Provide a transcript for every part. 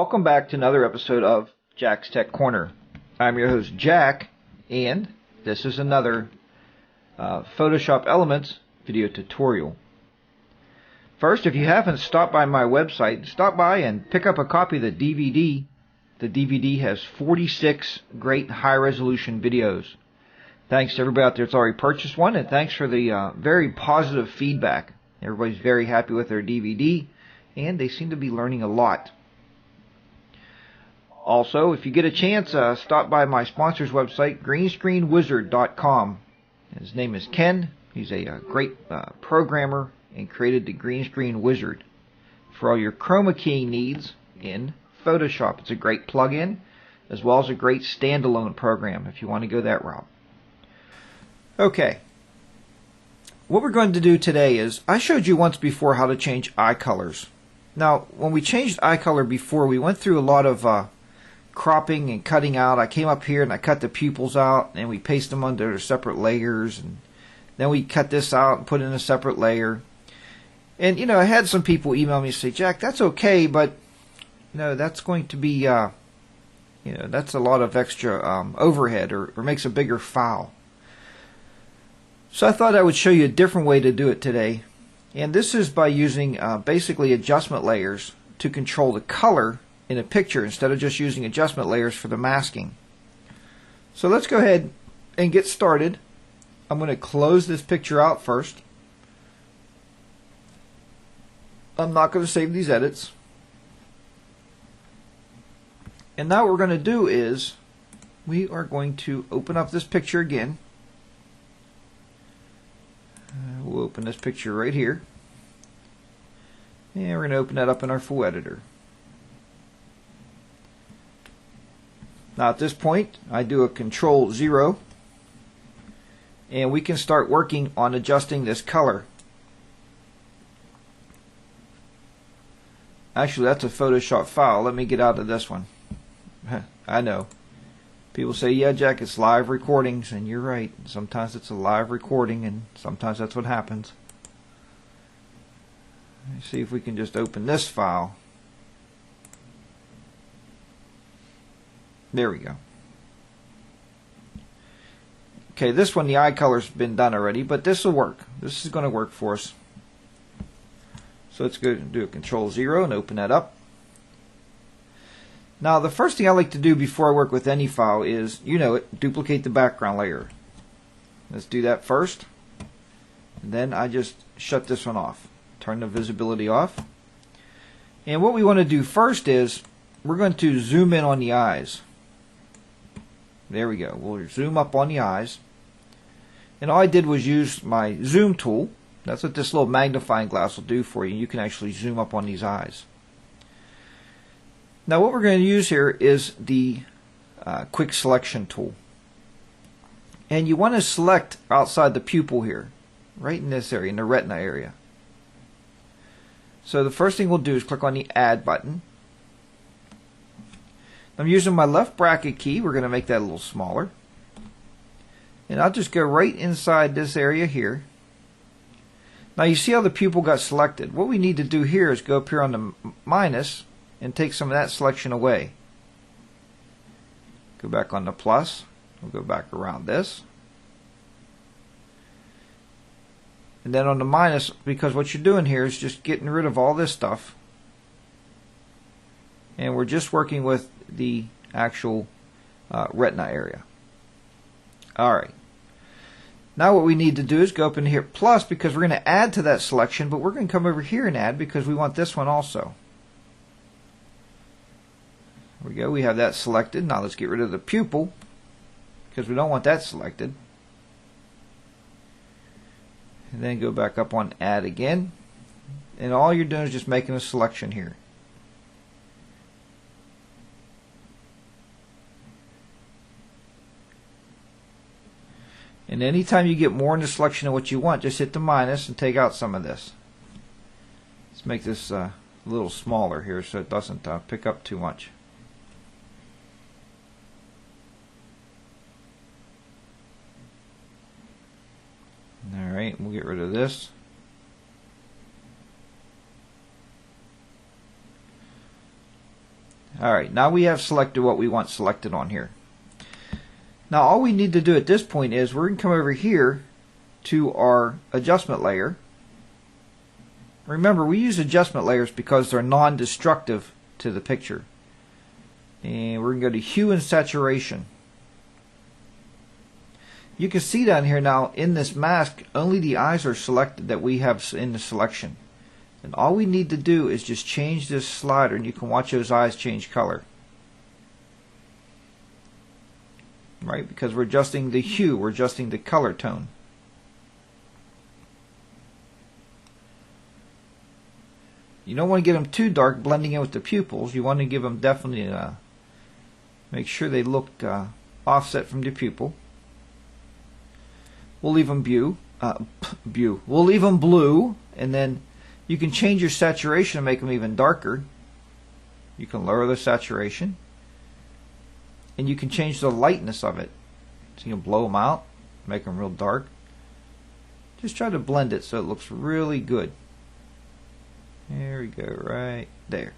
Welcome back to another episode of Jack's Tech Corner. I'm your host Jack, and this is another Photoshop Elements video tutorial. First, if you haven't stopped by my website, stop by and pick up a copy of the DVD. The DVD has 46 great high-resolution videos. Thanks to everybody out there that's already purchased one, and thanks for the very positive feedback. Everybody's very happy with their DVD, and they seem to be learning a lot. Also, if you get a chance, stop by my sponsor's website, greenscreenwizard.com. His name is Ken. He's a great programmer and created the Green Screen Wizard for all your chroma keying needs in Photoshop. It's a great plug-in as well as a great standalone program if you want to go that route. Okay. What we're going to do today is, I showed you once before how to change eye colors. Now, when we changed eye color before, we went through a lot of cropping and cutting out. I came up here and I cut the pupils out and we paste them under separate layers, and then we cut this out and put in a separate layer. And you know, I had some people email me and say, Jack, that's okay, but you know, that's going to be that's a lot of extra overhead, or makes a bigger file. So I thought I would show you a different way to do it today, and this is by using basically adjustment layers to control the color in a picture instead of just using adjustment layers for the masking. So let's go ahead and get started. I'm going to close this picture out first. I'm not going to save these edits. And now what we're going to do is we are going to open up this picture again. We'll open this picture right here. And we're going to open that up in our full editor. Now at this point, I do a Control-0, and we can start working on adjusting this color. Actually, that's a Photoshop file. Let me get out of this one. I know. People say, yeah, Jack, it's live recordings, and you're right. Sometimes it's a live recording, and sometimes that's what happens. Let's see if we can just open this file. There we go. Okay, this one, the eye color's been done already, but this will work. This is going to work for us. So let's go and do a Control-0 and open that up. Now, the first thing I like to do before I work with any file is, you know it, duplicate the background layer. Let's do that first. And then I just shut this one off. Turn the visibility off. And what we want to do first is, we're going to zoom in on the eyes. There we go. We'll zoom up on the eyes. And all I did was use my zoom tool. That's what this little magnifying glass will do for you. You can actually zoom up on these eyes. Now what we're going to use here is the quick selection tool. And you want to select outside the pupil here, right in this area, in the retina area. So the first thing we'll do is click on the Add button. I'm using my left bracket key. We're going to make that a little smaller. And I'll just go right inside this area here. Now you see how the pupil got selected. What we need to do here is go up here on the minus and take some of that selection away. Go back on the plus. We'll go back around this. And then on the minus, because what you're doing here is just getting rid of all this stuff. And we're just working with the actual retina area. Alright. Now what we need to do is go up in here plus, because we're going to add to that selection, but we're going to come over here and add because we want this one also. There we go. We have that selected. Now let's get rid of the pupil because we don't want that selected. And then go back up on add again. And all you're doing is just making a selection here. And anytime you get more in the selection of what you want, just hit the minus and take out some of this. Let's make this a little smaller here so it doesn't pick up too much. Alright, we'll get rid of this. Alright, now we have selected what we want selected on here. Now all we need to do at this point is we're going to come over here to our adjustment layer. Remember, we use adjustment layers because they're non-destructive to the picture. And we're going to go to hue and saturation. You can see down here now in this mask only the eyes are selected that we have in the selection. And all we need to do is just change this slider and you can watch those eyes change color. Right? Because we're adjusting the hue, we're adjusting the color tone. You don't want to get them too dark, blending in with the pupils. You want to give them definitely, make sure they look offset from the pupil. We'll leave them We'll leave them blue, and then you can change your saturation to make them even darker. You can lower the saturation, and you can change the lightness of it. So you can blow them out, make them real dark. Just try to blend it so it looks really good. There we go, right there.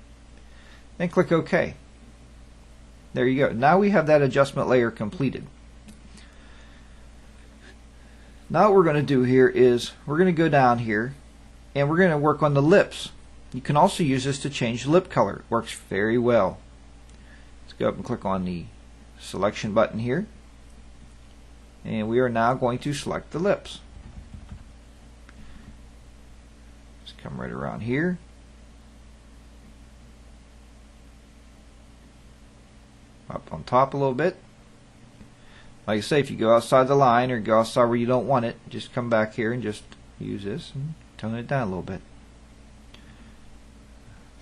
Then click OK. There you go. Now we have that adjustment layer completed. Now what we're going to do here is we're going to go down here and we're going to work on the lips. You can also use this to change lip color. It works very well. Let's go up and click on the selection button here. And we are now going to select the lips. Just come right around here. Up on top a little bit. Like I say, if you go outside the line or go outside where you don't want it, just come back here and just use this and tone it down a little bit.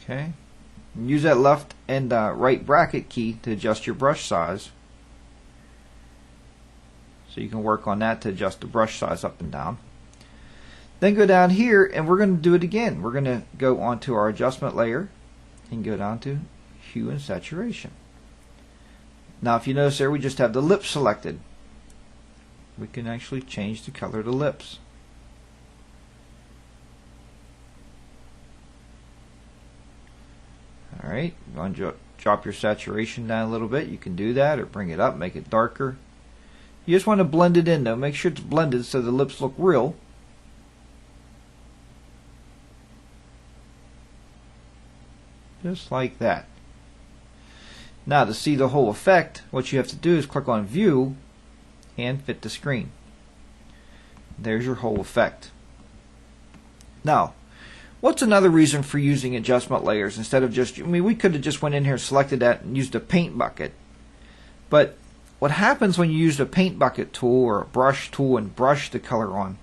Okay. And use that left and right bracket key to adjust your brush size. So you can work on that to adjust the brush size up and down. Then go down here and we're going to do it again. We're going to go onto our adjustment layer and go down to hue and saturation. Now if you notice there we just have the lips selected. We can actually change the color of the lips. Alright, you want to drop your saturation down a little bit, you can do that, or bring it up, make it darker. You just want to blend it in though, make sure it's blended so the lips look real. Just like that. Now to see the whole effect, what you have to do is click on View and Fit to Screen. There's your whole effect. Now, what's another reason for using adjustment layers instead of just, we could have just went in here, selected that, and used a paint bucket. But what happens when you use a paint bucket tool or a brush tool and brush the color on?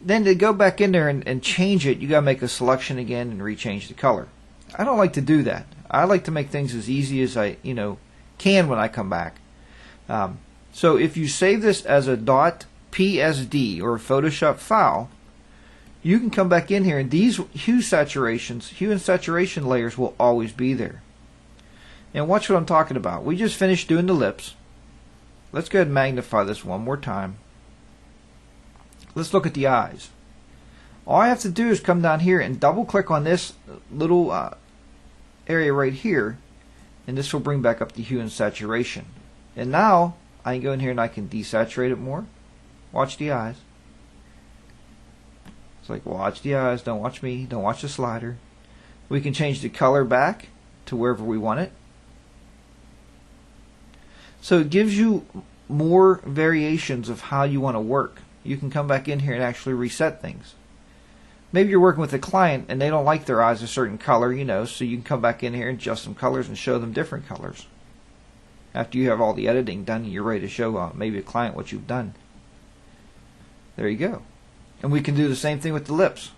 Then to go back in there and change it, you got to make a selection again and rechange the color. I don't like to do that. I like to make things as easy as I can when I come back. So if you save this as a .psd or a Photoshop file, you can come back in here and these hue and saturation layers will always be there. And watch what I'm talking about. We just finished doing the lips. Let's go ahead and magnify this one more time. Let's look at the eyes. All I have to do is come down here and double click on this little area right here, and this will bring back up the hue and saturation. And now I can go in here and I can desaturate it more. Watch the eyes. It's like, watch the eyes, don't watch me, don't watch the slider. We can change the color back to wherever we want it. So it gives you more variations of how you want to work. You can come back in here and actually reset things. Maybe you're working with a client and they don't like their eyes a certain color, so you can come back in here and adjust some colors and show them different colors. After you have all the editing done, you're ready to show maybe a client what you've done. There you go. And we can do the same thing with the lips.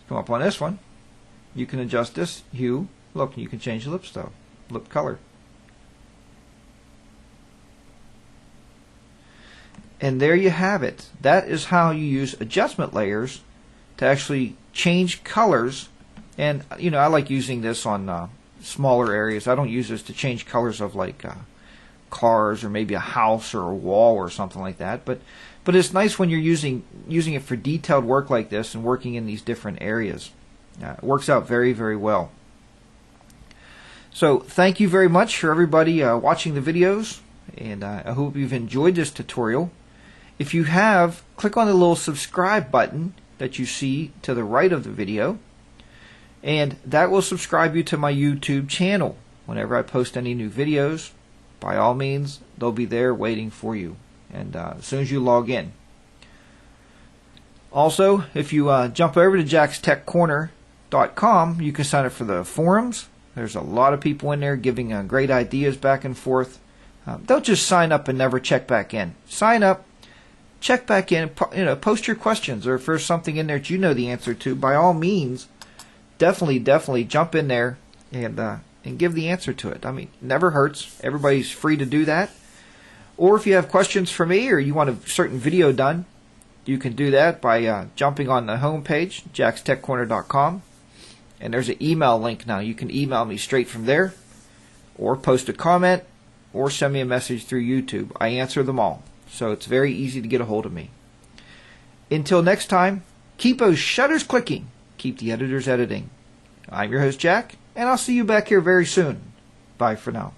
Come up on this one. You can adjust this hue. Look, you can change the lip style, lip color. And there you have it. That is how you use adjustment layers to actually change colors. And I like using this on smaller areas. I don't use this to change colors of like cars or maybe a house or a wall or something like that. But it's nice when you're using it for detailed work like this and working in these different areas. It works out very, very well. So thank you very much for everybody watching the videos, and I hope you've enjoyed this tutorial. If you have, click on the little subscribe button that you see to the right of the video, and that will subscribe you to my YouTube channel. Whenever I post any new videos, by all means, they'll be there waiting for you, and as soon as you log in. Also, if you jump over to jackstechcorner.com, you can sign up for the forums. There's a lot of people in there giving great ideas back and forth. Don't just sign up and never check back in. Sign up, check back in, post your questions, or if there's something in there that you know the answer to, by all means, definitely jump in there and give the answer to it. I mean, it never hurts. Everybody's free to do that. Or if you have questions for me, or you want a certain video done, you can do that by jumping on the home page, jackstechcorner.com, and there's an email link now. You can email me straight from there, or post a comment, or send me a message through YouTube. I answer them all, so it's very easy to get a hold of me. Until next time, keep those shutters clicking, keep the editors editing. I'm your host, Jack, and I'll see you back here very soon. Bye for now.